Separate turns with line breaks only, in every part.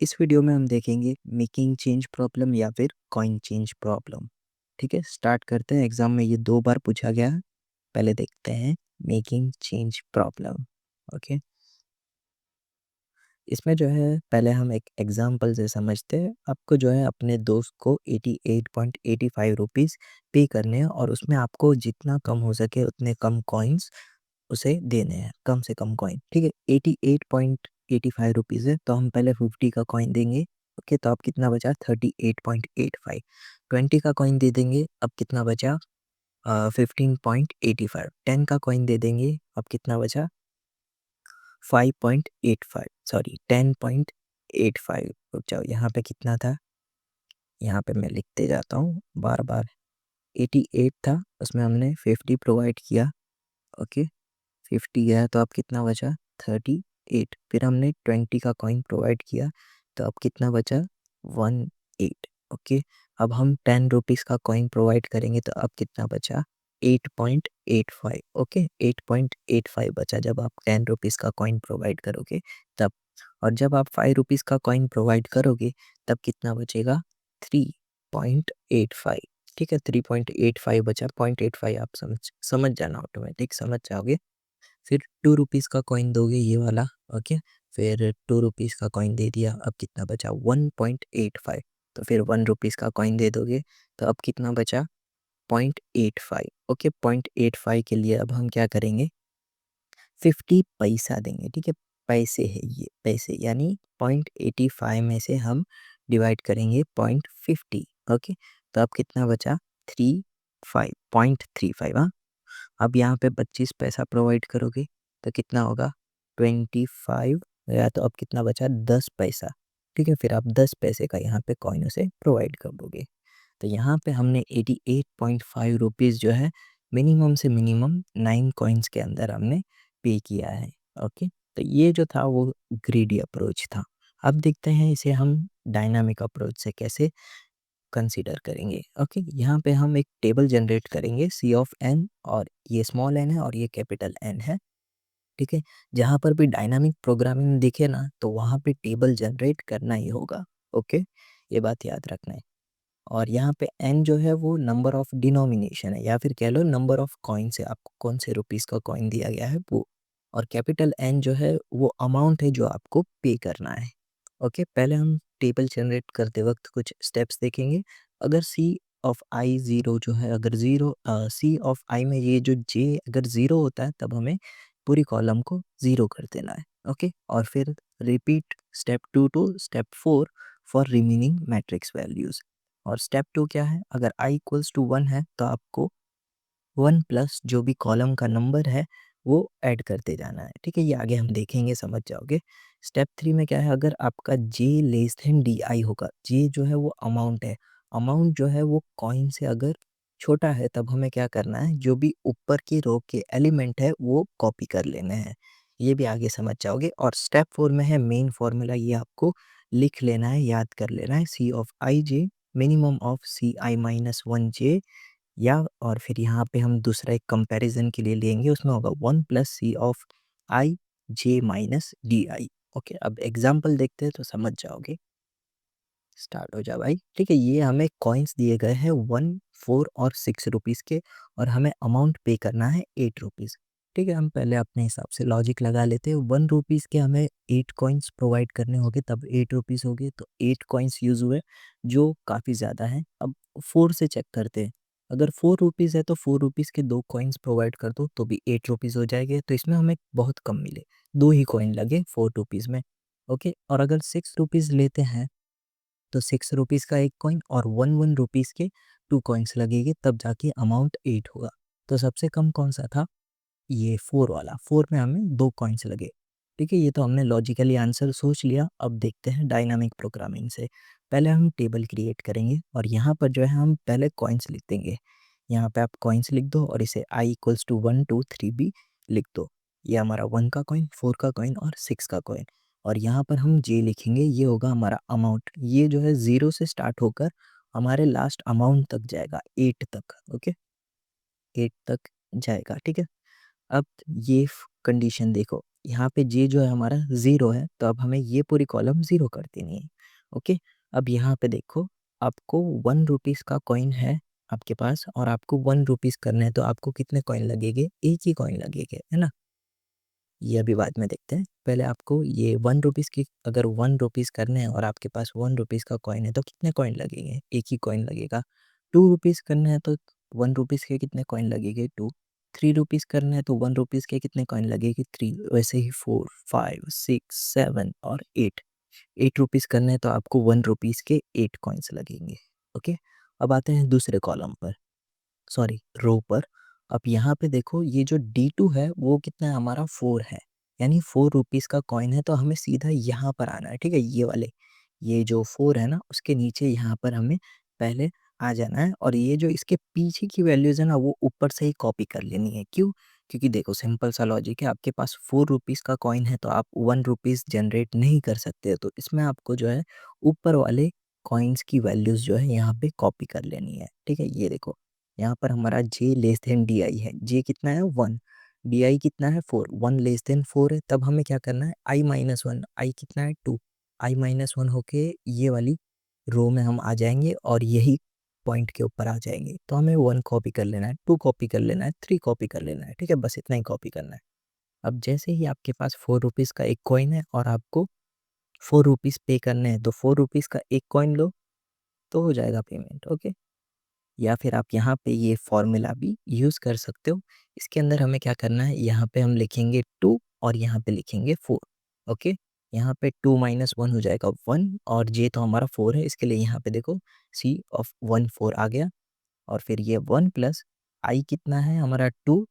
इस वीडियो में हम देखेंगे मेकिंग चेंज प्रॉब्लम या फिर कॉइन चेंज प्रॉब्लम। ठीक है, स्टार्ट करते हैं। एग्जाम में ये 2 बार पूछा गया है। पहले देखते हैं मेकिंग चेंज प्रॉब्लम। ओके, इसमें जो है पहले हम एक एग्जांपल से समझते हैं। आपको जो है अपने दोस्त को 88.85 रुपीज़ पे करने हैं और उसमें आपको जितना कम हो सके उतने कम कॉइन्स उसे देने हैं, कम से कम कॉइन। ठीक है, 88.85 रुपीज़ है तो हम पहले 50 का कॉइन देंगे। ओके, तो अब कितना बचा 38.85। 20 का कॉइन दे देंगे, अब कितना बचा 15.85। 10 का कॉइन दे देंगे, अब कितना बचा 5.85, सॉरी 10.85। रुक जाओ, यहाँ पे कितना था, यहाँ पे मैं लिखते जाता हूँ बार बार। 88 था, उसमें हमने 50 प्रोवाइड किया। ओके, 50 गया तो अब कितना बचा 38। फिर हमने 20 का कॉइन प्रोवाइड किया तो अब कितना बचा 18। ओके, अब हम 10 रुपीज़ का कॉइन प्रोवाइड करेंगे तो अब कितना बचा 8.85। ओके, 8.85 बचा जब आप 10 रुपीज़ का कॉइन प्रोवाइड करोगे तब। और जब आप 5 रुपीज़ का कॉइन प्रोवाइड करोगे तब कितना बचेगा 3.85। ठीक है, 3.85 बचा। 0.85 आप समझ जाना, ऑटोमेटिक समझ जाओगे। फिर 2 रुपीज़ का कॉइन दोगे, ये वाला। ओके, फिर 2 रुपीज़ का कॉइन दे दिया, अब कितना बचा 1.85। तो फिर 1 रुपीज़ का कॉइन दे दोगे तो अब कितना बचा 0.85। ओके, 0.85 के लिए अब हम क्या करेंगे 50 पैसा देंगे। ठीक है, पैसे है ये, पैसे यानी 0.85 में से हम डिवाइड करेंगे 0.50। ओके, तो अब कितना बचा 0.35। हाँ, अब यहाँ पे 25 पैसा प्रोवाइड करोगे तो कितना होगा 25, या तो अब कितना बचा 10 पैसा। ठीक है, फिर आप 10 पैसे का यहाँ पे कॉइन उसे प्रोवाइड कर दोगे। तो यहाँ पे हमने 88.5 रुपीज़ जो है मिनिमम से मिनिमम 9 कॉइन्स के अंदर हमने पे किया है। ओके, तो ये जो था वो ग्रीडी अप्रोच था। अब देखते हैं इसे हम डायनामिक अप्रोच से कैसे कंसीडर करेंगे। ओके, यहाँ पे हम एक टेबल जनरेट करेंगे सी ऑफ एन, और ये स्मॉल एन है और ये कैपिटल एन है। ठीक है, जहाँ पर भी डायनामिक प्रोग्रामिंग दिखे ना तो वहाँ पे टेबल जनरेट करना ही होगा। ओके, ये बात याद रखना है। और यहाँ पे एन जो है वो नंबर ऑफ डिनोमिनेशन है, या फिर कह लो नंबर ऑफ कॉइन है, आपको कौन से रुपीस का कॉइन दिया गया है वो। और कैपिटल एन जो है वो अमाउंट है जो आपको पे करना है। ओके, पहले हम टेबल जनरेट करते वक्त कुछ स्टेप्स देखेंगे। अगर सी ऑफ आई ज़ीरो जो है, अगर सी ऑफ आई में ये जो जे अगर ज़ीरो होता है तब हमें पूरी कॉलम को ज़ीरो कर देना है। ओके, और फिर repeat step 2 to step 4 for remaining matrix values. और स्टेप 2 क्या है, अगर i इक्वल्स टू 1 है तो आपको 1 प्लस जो भी कॉलम का नंबर है वो ऐड करते जाना है। ठीक है, ये आगे हम देखेंगे, समझ जाओगे। स्टेप 3 में क्या है, अगर आपका j लेस देन di होगा, j जो है वो अमाउंट है, अमाउंट जो है वो कॉइन से अगर छोटा है तब हमें क्या करना है, जो भी ऊपर की रो के एलिमेंट है वो कॉपी कर लेने हैं। ये भी आगे समझ जाओगे। और स्टेप 4 में है मेन फॉर्मूला, ये आपको लिख लेना है, याद कर लेना है। C of i j minimum of c i minus 1 j, या और फिर यहाँ पे हम दूसरा एक कंपैरिजन के लिए लेंगे, उसमें होगा 1 plus c of i j minus d i. Okay, अब एग्जाम्पल देखते हैं तो समझ जाओगे। स्टार्ट हो जा भाई। ठीक है, ये हमें कॉइन्स दिए गए हैं 1, 4 और 6 रुपीज़ के, और हमें अमाउंट पे करना है 8 रुपीज़। ठीक है, हम पहले अपने हिसाब से लॉजिक लगा लेते हैं। 1 रुपीज़ के हमें 8 कॉइन्स प्रोवाइड करने होंगे तब 8 रुपीज़ हो गए, तो 8 कॉइन्स यूज़ हुए जो काफ़ी ज़्यादा हैं। अब 4 से चेक करते हैं। अगर 4 रुपीज़ है तो 4 रुपीज़ के 2 कॉइन्स प्रोवाइड कर दो तो भी 8 रुपीज़ हो जाएंगे, तो इसमें हमें बहुत कम मिले, 2 ही कॉइन लगे 4 रुपीज़ में। ओके, और अगर 6 रुपीज़ लेते हैं तो 6 रुपीज़ का 1 कॉइन और 1 रुपीज़ के 2 कॉइन्स लगेंगे, तब जाके अमाउंट 8 होगा। तो सबसे कम कौन सा था, ये 4 वाला। 4 में हमें 2 कॉइन्स लगे। ठीक है, ये तो हमने लॉजिकली आंसर सोच लिया। अब देखते हैं डायनामिक प्रोग्रामिंग से। पहले हम टेबल क्रिएट करेंगे और यहाँ पर जो है हम पहले कॉइन्स लिख देंगे। यहाँ पे आप कॉइन्स लिख दो और इसे i इक्वल्स टू 1 2 3 भी लिख दो। ये हमारा 1 का कॉइन, 4 का कॉइन और 6 का कॉइन। और यहाँ पर हम जे लिखेंगे, ये होगा हमारा अमाउंट। ये जो है 0 से स्टार्ट होकर हमारे लास्ट अमाउंट तक जाएगा, 8 तक। ओके, 8 तक जाएगा। ठीक है, अब ये कंडीशन देखो, यहाँ पे जे जो है हमारा 0 है, तो अब हमें ये पूरी कॉलम 0 कर देनी है। ओके, अब यहाँ पे देखो, आपको 1 रुपीज़ का कॉइन है आपके पास और आपको 1 रुपीज़ करना है, तो आपको कितने कॉइन लगेंगे? एक ही कॉइन लगेंगे, है ना? ये अभी बाद में देखते हैं। पहले आपको ये 1 रुपीज़ की, अगर 1 रुपीज़ करने हैं और आपके पास 1 रुपीज़ का कॉइन है, तो कितने कॉइन लगेंगे? एक ही कॉइन लगेगा। 2 रुपीज़ करने हैं तो 1 रुपीज़ के कितने कॉइन लगेंगे? 2। 3 रुपीज़ करने हैं तो 1 रुपीज़ के कितने कॉइन लगेंगे? 3। वैसे ही 4, 5, 6, 7 और 8। 8 रुपीज़ करने हैं तो आपको 1 रुपीज़ के 8 कॉइन्स लगेंगे। ओके, अब आते हैं दूसरे कॉलम पर, सॉरी रो पर। अब यहाँ पे देखो, ये जो D2 है वो कितना है हमारा? 4 है, यानी 4 रुपीज़ का कॉइन है, तो हमें सीधा यहाँ पर आना है, ठीक है? ये वाले, ये जो 4 है ना, उसके नीचे यहाँ पर हमें पहले आ जाना है और ये जो इसके पीछे की वैल्यूज़ है ना, वो ऊपर से ही कॉपी कर लेनी है। क्यों? क्योंकि देखो, सिंपल सा लॉजिक है, आपके पास 4 रुपीज़ का कॉइन है तो आप 1 रुपीज़ जनरेट नहीं कर सकते, तो इसमें आपको जो है ऊपर वाले कॉइन्स की वैल्यूज़ जो है यहाँ पे कॉपी कर लेनी है, ठीक है? ये देखो, यहाँ पर हमारा j less than D I है। j कितना है? 1। डी आई कितना है? 4। 1 लेस देन 4 है, तब हमें क्या करना है? i minus 1। i कितना है? 2। i माइनस 1 होके ये वाली रो में हम आ जाएंगे और यही पॉइंट के ऊपर आ जाएंगे। तो हमें 1 कॉपी कर लेना है, 2 कॉपी कर लेना है, 3 कॉपी कर लेना है, ठीक है? बस इतना ही कॉपी करना है। अब जैसे ही आपके पास 4 रुपीज़ का एक कॉइन है और आपको 4 रुपीज़ पे करने हैं, तो 4 रुपीज़ का एक कॉइन लो, तो हो जाएगा पेमेंट। ओके, या फिर आप यहाँ पे ये फॉर्मूला भी यूज़ कर सकते हो। इसके अंदर हमें क्या करना है, यहाँ पे हम लिखेंगे 2 और यहाँ पे लिखेंगे 4। ओके, यहाँ पे 2 माइनस 1 हो जाएगा 1 और जे तो हमारा 4 है, इसके लिए यहाँ पे देखो C ऑफ 1 4 आ गया और फिर ये 1 प्लस आई कितना है हमारा 2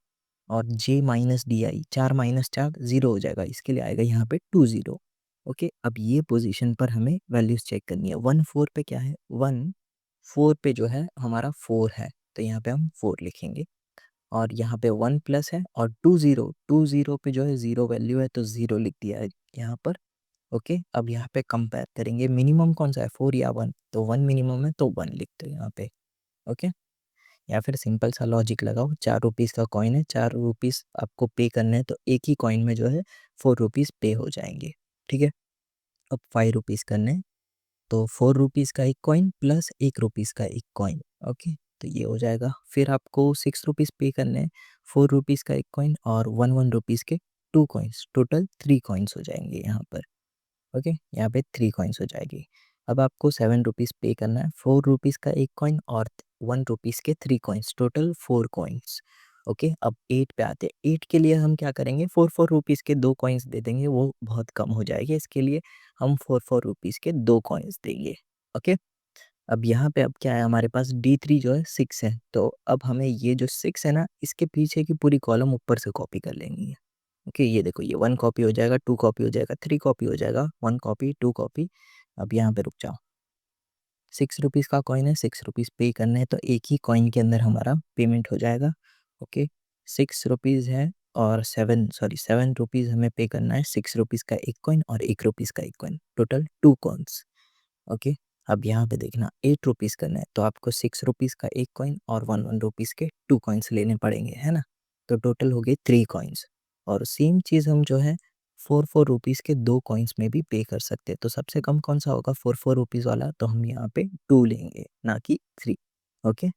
और जे माइनस डी आई, 4 माइनस 4 0 हो जाएगा, इसके लिए आएगा यहाँ पे 2 0। ओके, अब ये पोजीशन पर हमें वैल्यूज़ चेक करनी है। 1 4 पे क्या है? 1 4 पे जो है हमारा 4 है, तो यहाँ पे हम 4 लिखेंगे और यहाँ पे 1 प्लस है और 2 0, 2 0 पे जो है 0 वैल्यू है, तो 0 लिख दिया है यहाँ पर। ओके, अब यहाँ पे कंपेयर करेंगे, मिनिमम कौन सा है? 4 या 1? तो 1 मिनिमम है, तो 1 लिखते हैं यहाँ पे। ओके, या फिर सिंपल सा लॉजिक लगाओ, 4 रुपीज़ का कॉइन है, 4 रुपीज़ आपको पे करने हैं, तो एक ही कॉइन में जो है 4 रुपीज़ पे हो जाएंगे, ठीक है? अब 5 रुपीज़ करने हैं, तो 4 रुपीज़ का एक कॉइन प्लस 1 रुपीज़ का एक कॉइन। ओके, तो ये हो जाएगा। फिर आपको 6 रुपीज़ पे करने हैं, 4 रुपीज़ का एक कॉइन और 1 रुपीज़ के 2 कॉइन्स, टोटल 3 कॉइन्स हो जाएंगे यहाँ पर। ओके, यहाँ पे 3 कॉइन्स हो जाएगी। अब आपको 7 रुपीज़ पे करना है, 4 रुपीज़ का एक कॉइन और 1 रुपीज़ के 3 कॉइन्स, टोटल 4 कॉइन्स। ओके, अब 8 पे आते हैं। 8 के लिए हम क्या करेंगे? 4 रुपीज़ के 2 कॉइन्स दे देंगे, वो बहुत कम हो जाएगी, इसके लिए हम 4 रुपीज़ के 2 कॉइन्स देंगे। ओके, अब यहाँ पे अब क्या है, हमारे पास D3 जो है 6 है, तो अब हमें ये जो 6 है ना, इसके पीछे की पूरी कॉलम ऊपर से कॉपी कर लेनी है। ओके, ये देखो, ये 1 कॉपी हो जाएगा, 2 कॉपी हो जाएगा, 3 कॉपी हो जाएगा, 1 कॉपी, 2 कॉपी। अब यहाँ पे रुक जाओ, 6 रुपीज़ का कॉइन है, 6 रुपीज़ पे करना है, तो एक ही कॉइन के अंदर हमारा पेमेंट हो जाएगा। ओके, 6 रुपीज़ है और 7 रुपीज़ हमें पे करना है, 6 रुपीज़ का एक कॉइन और 1 रुपीज़ का एक कॉइन, टोटल 2 कॉइन्स। ओके, अब यहाँ पे देखना, 8 रुपीज़ करना है, तो आपको 6 रुपीज़ का एक कॉइन और 1 रुपीज़ के 2 कॉइन्स लेने पड़ेंगे, है ना? तो टोटल हो गए 3 कॉइन्स और सेम चीज़ हम जो है 4 रुपीज़ के 2 कॉइन्स में भी पे कर सकते हैं। तो सबसे कम कौन-सा होगा? 4 रुपीज़ वाला, तो हम यहाँ पे 2 लेंगे, ना कि 3। ओके,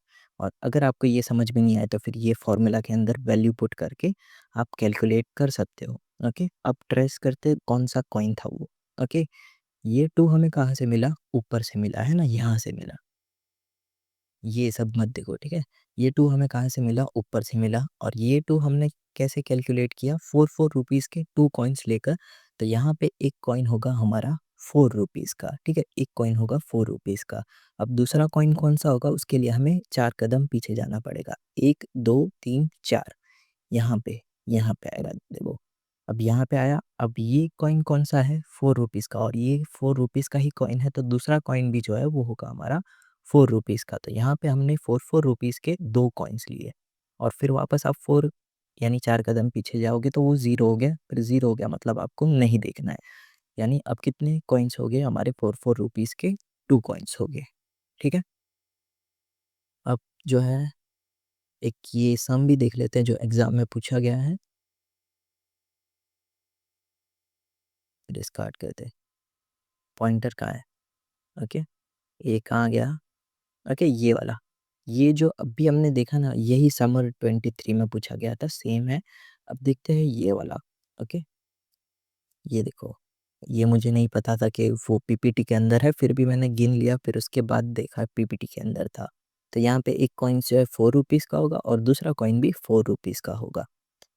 और अगर आपको ये समझ में नहीं आया तो फिर ये फ़ॉर्मूला के अंदर वैल्यू पुट करके आप कैलकुलेट कर सकते हो। ओके, अब ट्रेस करते कौन-सा कॉइन था वो। ओके, ये 2 हमें कहाँ से मिला? ऊपर से मिला, है ना? यहाँ से मिला। ये सब मत देखो, ठीक है? ये 2 हमें कहाँ से मिला? ऊपर से मिला और ये 2 हमने कैसे कैलकुलेट किया? 4 रुपीज़ के 2 कॉइन्स लेकर, तो यहाँ पे एक कॉइन होगा हमारा 4 रुपीज़ का, ठीक है? एक कॉइन होगा 4 रुपीज़ का। अब दूसरा कॉइन कौन-सा होगा? उसके लिए हमें 4 कदम पीछे जाना पड़ेगा। 1, 2, 3, 4, यहाँ पे आएगा देखो। अब यहाँ पे आया, अब ये कॉइन कौन-सा है? 4 रुपीज़ का और ये 4 रुपीज़ का ही कॉइन है, तो दूसरा कॉइन भी जो है वो होगा हमारा 4 रुपीज़ का। तो यहाँ पे हमने 4 रुपीज़ के 2 कॉइन्स लिए और फिर वापस आप 4 यानी 4 कदम पीछे जाओगे तो वो 0 हो गया, फिर 0 हो गया मतलब आपको नहीं देखना है। यानी अब कितने कॉइन्स हो गए हमारे? 4 रुपीज़ के 2 कॉइन्स हो गए, ठीक है? अब जो है एक ये सम भी देख लेते हैं जो एग्ज़ाम में पूछा गया है। डिस्कार्ड करते। पॉइंटर कहाँ है? ओके, ये कहाँ गया? ओके, ये वाला, ये जो अभी हमने देखा ना, यही समर 23 में पूछा गया था, सेम है। अब देखते हैं ये वाला। ओके, ये देखो, ये मुझे नहीं पता था कि वो पीपीटी के अंदर है, फिर भी मैंने गिन लिया, फिर उसके बाद देखा पीपीटी के अंदर था। तो यहाँ पे एक कॉइन जो है 4 रुपीज़ का होगा और दूसरा कॉइन भी 4 रुपीज़ का होगा।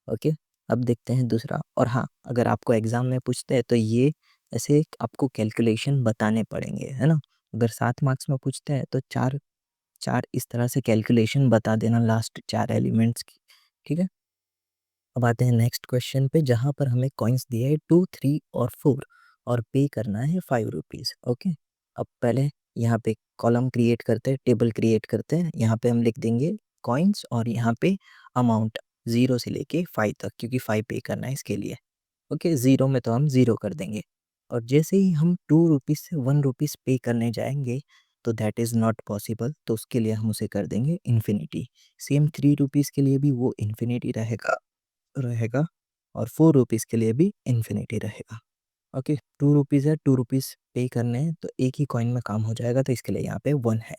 ओके, अब देखते हैं दूसरा। और हाँ, अगर आपको एग्ज़ाम में पूछते हैं तो ये ऐसे आपको कैलकुलेशन बताने पड़ेंगे, है ना? अगर 7 मार्क्स में पूछते हैं तो 4 4 इस तरह से कैलकुलेशन बता देना लास्ट 4 एलिमेंट्स की, ठीक है? अब आते हैं नेक्स्ट क्वेश्चन पे, जहाँ पर हमें कॉइन्स दिए हैं 2, 3 और 4 और पे करना है 5 रुपीज़। ओके, अब पहले यहाँ पे कॉलम क्रिएट करते हैं, टेबल क्रिएट करते हैं। यहाँ पे हम लिख देंगे कॉइन्स और यहाँ पे अमाउंट 0 से लेके 5 तक, क्योंकि 5 पे करना है इसके लिए। ओके, 0 में तो हम 0 कर देंगे। और जैसे ही हम 2 रुपीज़ से 1 रुपीज़ पे करने जाएंगे तो दैट इज़ नॉट पॉसिबल, तो उसके लिए हम उसे कर देंगे इन्फिनिटी। सेम 3 रुपीज़ के लिए भी वो इन्फिनिटी रहेगा और 4 रुपीज़ के लिए भी इन्फिनिटी रहेगा। ओके, 2 रुपीज़ है, 2 रुपीज़ पे करने हैं तो एक ही कॉइन में काम हो जाएगा, तो इसके लिए यहाँ पे 1 है।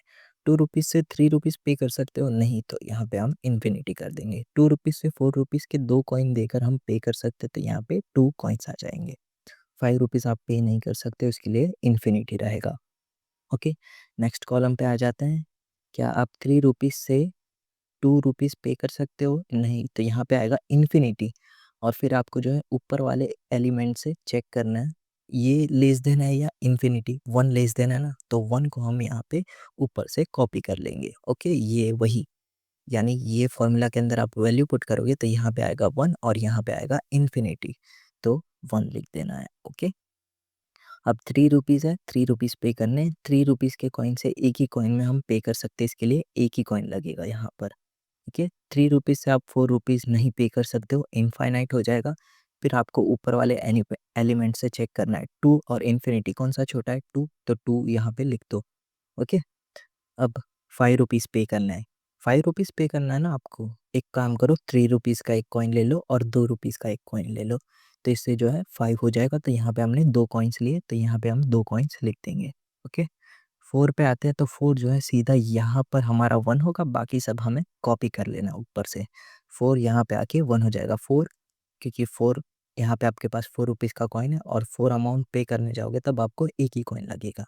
2 रुपीज़ से 3 रुपीज़ पे कर सकते हो? नहीं, तो यहाँ पे हम इन्फिनिटी कर देंगे। 2 रुपीज़ से 4 रुपीज़ के 2 कॉइन देकर हम पे कर सकते, तो यहाँ पे 2 कॉइन्स आ जाएंगे। 5 रुपीज़ आप पे नहीं कर सकते, उसके लिए इन्फिनिटी रहेगा। ओके, नेक्स्ट कॉलम पे आ जाते हैं। क्या आप 3 रुपीज़ से 2 रुपीज़ पे कर सकते हो? नहीं, तो यहाँ पे आएगा इन्फिनिटी। और फिर आपको जो है ऊपर वाले एलिमेंट से चेक करना है, ये लेस देन है या इन्फिनिटी। 1 लेस देन है ना, तो 1 को हम यहाँ पे ऊपर से कॉपी कर लेंगे। ओके, ये वही, यानी ये फॉर्मूला के अंदर आप वैल्यू पुट करोगे तो यहाँ पे आएगा 1 और यहाँ पे आएगा इन्फिनिटी, तो 1 लिख देना है। ओके, अब 3 रुपीज़ है, 3 रुपीज़ पे करने हैं। 3 रुपीज़ के कॉइन से एक ही कॉइन में हम पे कर सकते हैं, इसके लिए एक ही कॉइन लगेगा यहाँ पर। ठीक है, 3 रुपीज़ से आप 4 रुपीज़ नहीं पे कर सकते हो, इनफाइनाइट हो जाएगा। फिर आपको ऊपर वाले एलिमेंट से चेक करना है, 2 और इन्फिनिटी कौन सा छोटा है? 2, तो 2 यहाँ पे लिख दो। ओके, अब 5 रुपीज़ पे करना है। 5 रुपीज़ पे करना है ना आपको, एक काम करो, 3 रुपीज़ का एक कॉइन ले लो और 2 रुपीज़ का एक कॉइन ले लो, तो इससे जो है 5 हो जाएगा। तो यहाँ पे हमने 2 कॉइन्स लिए, तो यहाँ पे हम 2 कॉइन्स लिख देंगे। ओके, 4 पे आते हैं, तो 4 जो है सीधा यहाँ पर हमारा 1 होगा, बाकी सब हमें कॉपी कर लेना ऊपर से। 4 यहाँ पे आके 1 हो जाएगा। 4, क्योंकि 4 यहाँ पे आपके पास 4 रुपीज़ का कॉइन है और 4 अमाउंट पे करने जाओगे तब आपको एक ही कॉइन लगेगा।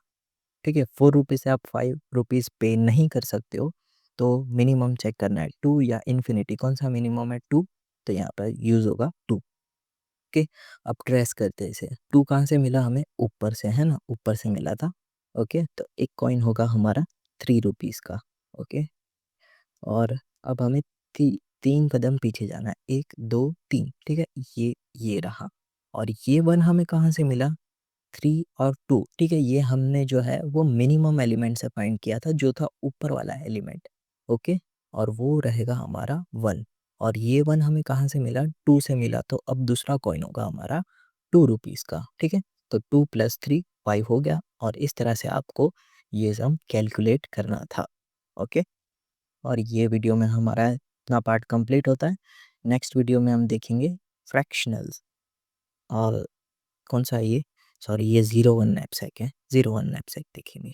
ठीक है, 4 रुपीज़ से आप 5 रुपीज़ पे नहीं कर सकते हो, तो मिनिमम चेक करना है 2 या इन्फिनिटी, कौन सा मिनिमम है? 2, तो यहाँ पर यूज़ होगा 2। ओके, अब ट्रेस करते हैं इसे। 2 कहाँ से मिला हमें? ऊपर से, है ना? ऊपर से मिला था। ओके, तो एक कॉइन होगा हमारा 3 रुपीज़ का। ओके, और अब हमें 3 कदम पीछे जाना है। 1, 2, 3, ठीक है? ये रहा। और ये 1 हमें कहाँ से मिला? 3 और 2, ठीक है? ये हमने जो है वो मिनिमम एलिमेंट से फाइंड किया था, जो था ऊपर वाला एलिमेंट। ओके, और वो रहेगा हमारा 1। और ये 1 हमें कहाँ से मिला? 2 से मिला, तो अब दूसरा कॉइन होगा हमारा 2 रुपीज़ का, ठीक है? तो 2 + 3 5 हो गया, और इस तरह से आपको ये सम कैलकुलेट करना था। ओके, और ये वीडियो में हमारा इतना पार्ट कंप्लीट होता है। नेक्स्ट वीडियो में हम देखेंगे फ्रैक्शनल्स, और कौन सा है ये? सॉरी, ये 01 नैपसैक है, 01 नैपसैक देखेंगे।